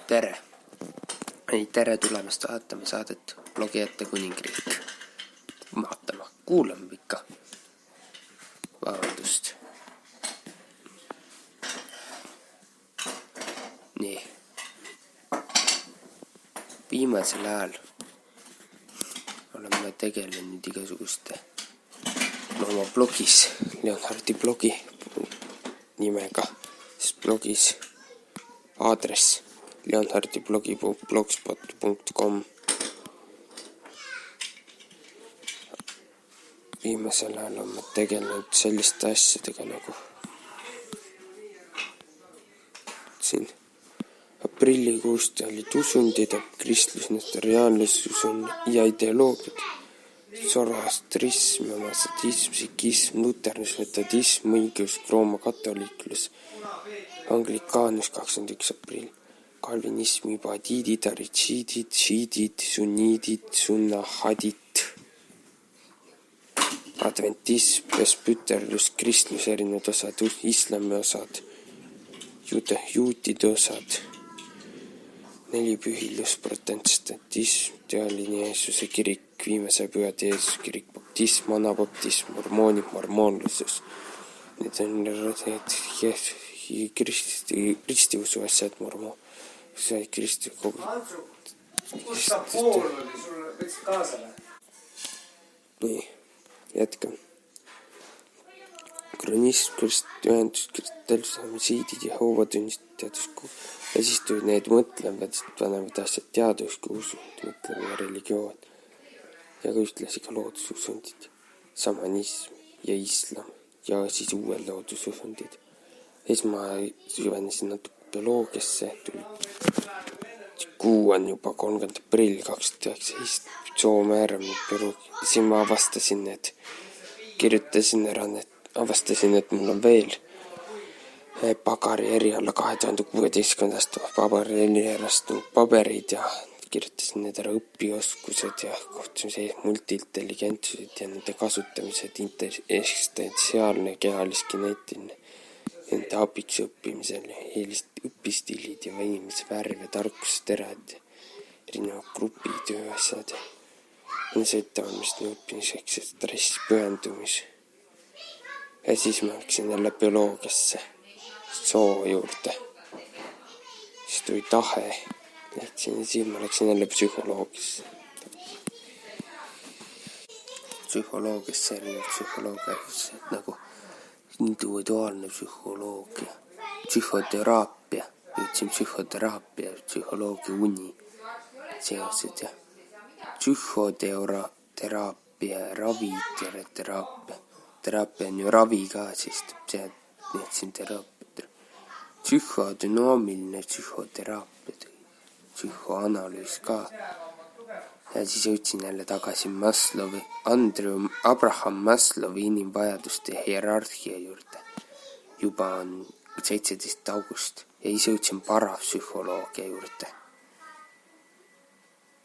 tere! Tere tulemast vaatama saadet Blogijate kuningriik. Kuulame ikka. Vabandust. Nii. Viimasel ajal oleme tegelenud igasuguste oma blogis, Leonhardi blogi nimega, sest blogis aadress leonhardiblogi.blogspot.com. Viimasel ajal oleme tegelenud selliste asjadega nagu siin aprillikuust olid usundid, kristlus, nestoriaanlus ja ideoloogiad, zoroastrism, sadism, sikism, luternus, metodism, õigeusk, Rooma katoliiklus, anglikaanus 21. aprill, kalvinism, ibadiidid, aritšiidid, šiidid, sunniidid, sunnahadid, adventism, presbüterlus, kristlus, erinevad osad, islami osad, juutide osad, nelipühilus, protestantism, tealine Jeesuse kirik, viimase pühade Jeesuse kirik, baptism, anabaptism, mormoonid, mormoonlusus. Need on kristiusu asjad, Nii, jätkan. Kronism, ühendus, kristalsamiisiidid ja hoovatunnisteadusku. Ja siis tulid need mõtlevad, panevad asjad teadusku, usud, mõtlema religioon. Ja ka ühtlasi ka loodususundid, samanism ja islam ja siis uued loodususundid. Siis ma süvenesin natuke bioloogiasse, kuu on juba 30. aprill 2019, soomääramine bioloogia. Siin ma avastasin et mul on veel pagari eriala 2016. aasta pagari erialast paberid ja kirjutasin need ära õpioskused ja kohtumise multiintelligentsused ja nende kasutamised, eksistentsiaalne, kehaliskineetiline, nende abiks õppimisel, õpistiilid ja inimese värv ja tarkusterad, erinevad grupitöö asjad, ettevalmist õppimiseks ja stress, pühendumis. Ja siis ma läksin jälle bioloogiasse, soo juurde. Siis tuli tahe. Siis ma läksin jälle psühholoogiasse. Psühholoogia nagu individuaalne psühholoogia, psühhoteraapia, jõudsin psühholoogia uni seosed ja psühhoteraapia, raviteraapia. Teraapia on ju ravi ka, sest see siin teraapia. Psühhodünoomiline psühhoteraapia, psühhoanalüüs ka. Ja siis jõudsin jälle tagasi Abraham Maslowi inimvajaduste hierarhia juurde. Juba on 17. august ja siis jõudsin parapsühholoogia juurde.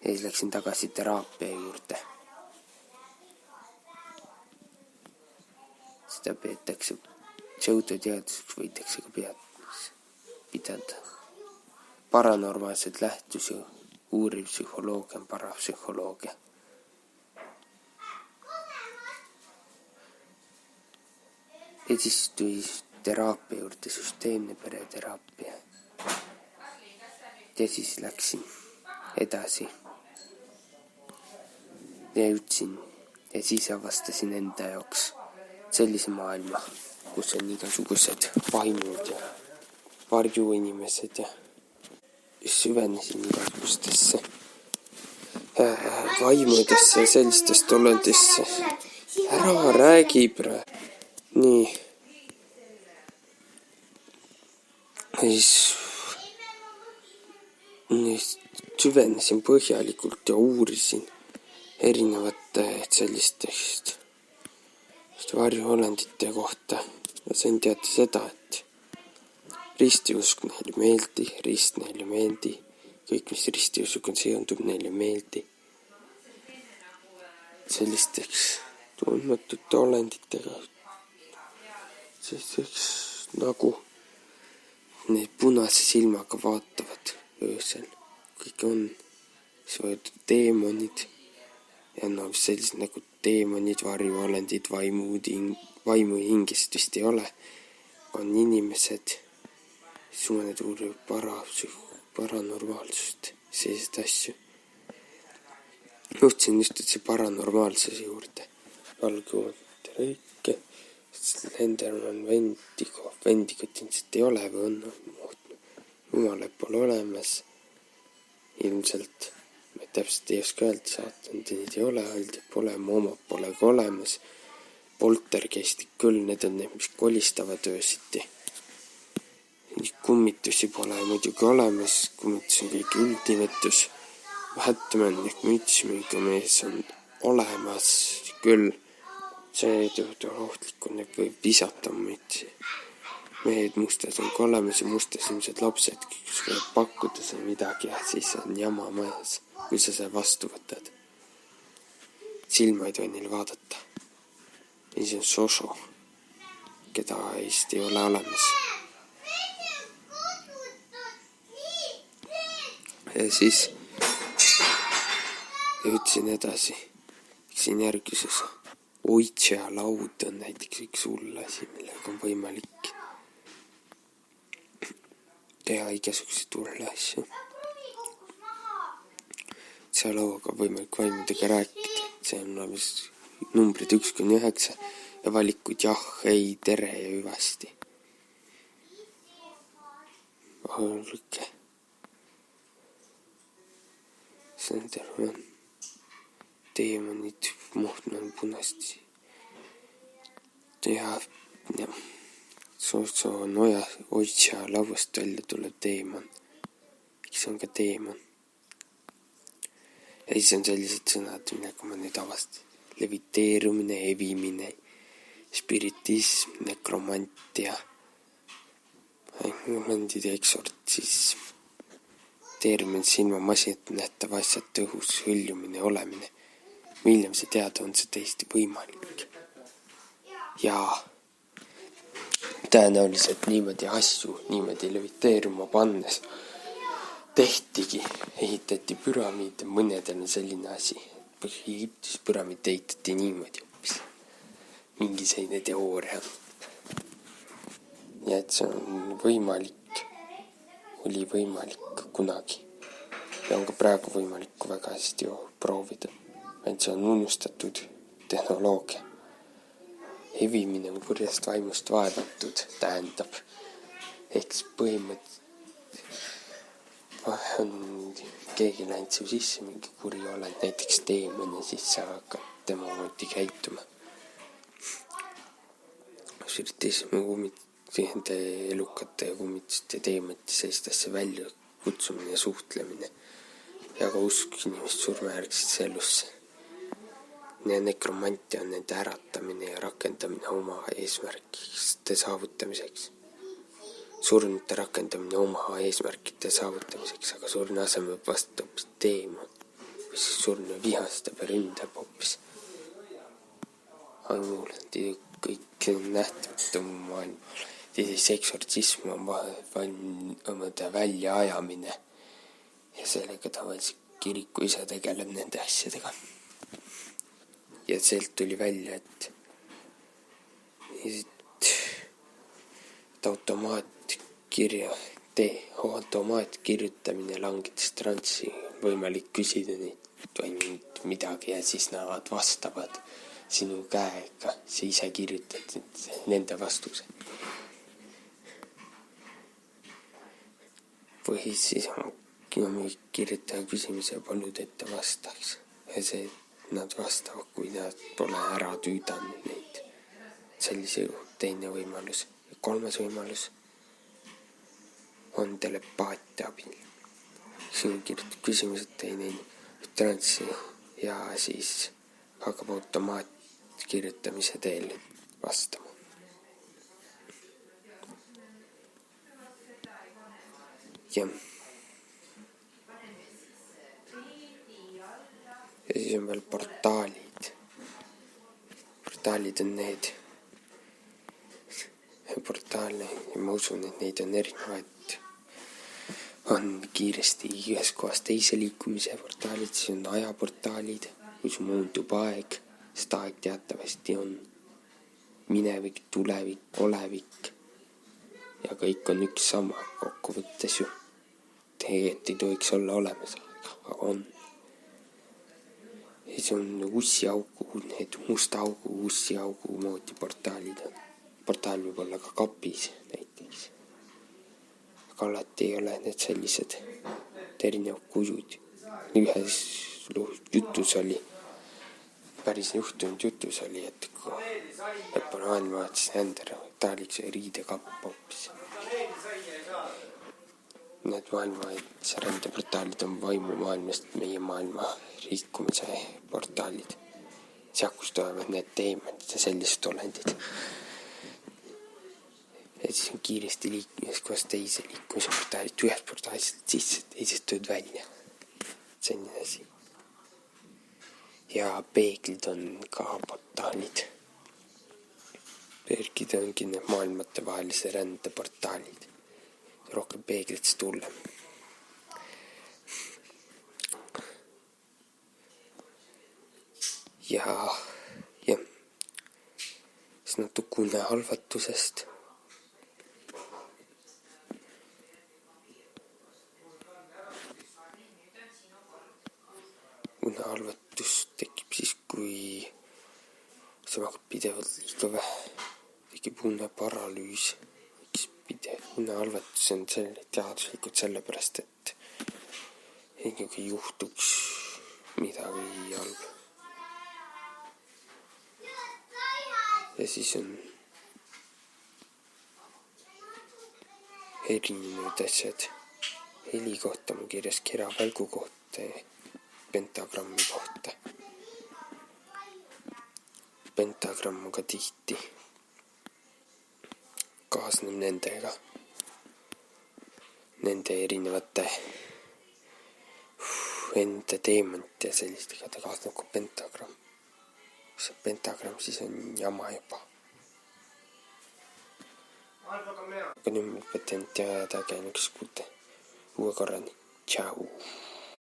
Ja siis läksin tagasi teraapia juurde. Seda peetakse pseudoteaduseks, võidakse ka pidada. Paranormaalsed lähtusi uuriv psühholoogia on parapsühholoogia. Ja siis tuli teraapia juurde süsteemne pereteraapia. Ja siis läksin edasi. Ja jõudsin ja siis avastasin enda jaoks sellise maailma, kus on igasugused vaimud ja varjuinimesed ja süvenesin igasugustesse vaimudesse ja sellistest olendisse. Ära räägi praegu. Nii. Ja siis süvenesin põhjalikult ja uurisin erinevate sellistest varjuolendite kohta ja sain teada seda, et ristiusk neile meeldi, rist neile meeldi, kõik, mis ristiusuga seondub, neile meeldi. Sellisteks tundmatute olenditega, selliseks nagu need punase silmaga vaatavad öösel, kõik on, siis võivad teemonid ja sellised nagu teemonid, varjuolendid, vaimuhingest vist ei ole, on inimesed, siis mõned uurivad paranormaalsust, selliseid asju. Juhtsin just see paranormaalsuse juurde. Valgejoonte lõike, Slenderman, Vendigut ilmselt ei ole või on muutnud. Jumalat pole olemas. Ilmselt, ma täpselt ei oska öelda, saatanud neid ei ole, Aldi pole, Momod pole ka olemas. Poltergeistid küll, need on need, mis kolistavad öösiti. Kummitusi pole muidugi olemas, kummitus on kõik üldnimetus. Batman ehk mütsmiga mees on olemas küll, see ohtlik on, et võib visata mütsi. Mehed mustas on ka olemas ja mustas ilmselt lapsed, kes võivad pakkuda seal midagi ja siis on jama majas, kui sa seal vastu võtad. Silma ei tohi neil vaadata. Ja siis on Soso, keda Eesti ei ole olemas. Ja siis jõudsin edasi, siin järgises Oitšea laud on näiteks üks hull asi, millega on võimalik teha igasuguseid hulle asju. Seal lauaga võimalik vaimudega rääkida, see on numbrid 1-9 ja valikud jah, ei, tere ja hüvasti. Olge. Slenderman, teemonid, muhtnud punasti. Ja Soso noja Oitša lauast välja tuleb teemon. Kes on ka teemon. Ja siis on sellised sõnad, millega ma nüüd avastasin. Leviteerumine, evimine, spiritism, nekromantia, momendide eksortsism. Termin silmamasinat nähtav asjad tõhus, hõljumine, olemine. Miljem see teada on see täiesti võimalik. Ja tõenäoliselt niimoodi asju, niimoodi leviteeruma pannes tehtigi, ehitati püramiide, mõnedel on selline asi. Egiptus püramiid ehitati niimoodi hoopis. Mingi selline teooria. Ja et see on võimalik. Oli võimalik kunagi. Ja on ka praegu võimalik väga hästi proovida. Et see on unustatud tehnoloogia. Evimine on kurjast vaimust vaevatud, tähendab. Ehk põhimõtteliselt on keegi läinud su sisse mingi kuri oled, näiteks teemon ja siis sa hakkad tema moodi käituma. Sürtismi nende elukate ja kummituste teemati sellist asja välja kutsumine ja suhtlemine ja ka usk inimest surmajärgsesse elusse. Ja nekromantia on nende äratamine ja rakendamine oma eesmärkide saavutamiseks. Surnute rakendamine oma eesmärkide saavutamiseks, aga surne asemel vastu hoopis teemon, või siis surne vihastab ja ründab hoopis. Ainult kõik nähtamatu maailma. Siis eksortsism on vaimade väljaajamine ja sellega tavaliselt kiriku ise tegeleb nende asjadega. Ja sealt tuli välja, et automaatkirjutamine langedes transsi, võimalik küsida neid midagi ja siis nad vastavad sinu käega, sa ise kirjutad nende vastuse. Või siis kirjutaja küsimuse palud, et ta vastaks. Ja see, nad vastavad, kui nad pole ära tüüdanud neid. Sellise teine võimalus. Ja kolmas võimalus on telepaatia abil. Siin kirjutab küsimused teine transsi ja siis hakkab automaatkirjutamise teel vastama. Ja siis on veel portaalid. Portaalid on need portaale ja ma usun, et neid on erinevaid on kiiresti ühest kohast teise liikumise portaalid, siis on ajaportaalid, kus muutub aeg, sest aeg teatavasti on minevik, tulevik, olevik ja kõik on üks sama kokkuvõttes ju. Tegelikult ei tohiks olla olemas, aga on. Ja siis on ussiaugu, need musta augu, ussiaugu moodi portaalid on. Portaal võib olla ka kapis näiteks. Aga alati ei ole need sellised erinevad kujud. Ühes jutus oli, päris juhtunud jutus oli, et kui lõpuni maailma vaatas Ender, ta oli üks riidekapp hoopis. Need maailma rändeportaalid on vaimumaailmast meie maailma liikumise portaalid. Sealt, kus tulevad need teemad ja sellised olendid. Ja siis on kiiresti liikumisest kohast teise liikumise portaalid, ühest portaalist sisse, teisest tööd välja. Selline asi. Ja peeglid on ka portaalid. Peeglid ongi need maailmate vahelise rändeportaalid. Rohkem peeglitest hullem. Ja siis natuke unehalvatusest. Unehalvatus tekib siis, kui see magab pidevalt liiga vähe. Tekib uneparalüüs. Unehalvatus on teaduslikult sellepärast, et ikkagi juhtuks midagi halba. Ja siis on erinevad asjad. Heli kohta on kirjas keravälgu kohta ja pentagrammi kohta. Pentagramm on ka tihti kaasneb nendega. Nende erinevate enda teemant ja sellistega ta kaasneb ka pentagramm. See pentagramm siis on jama juba. Aga nüüd lõpetan ja käin üks uue korrani. Tšau!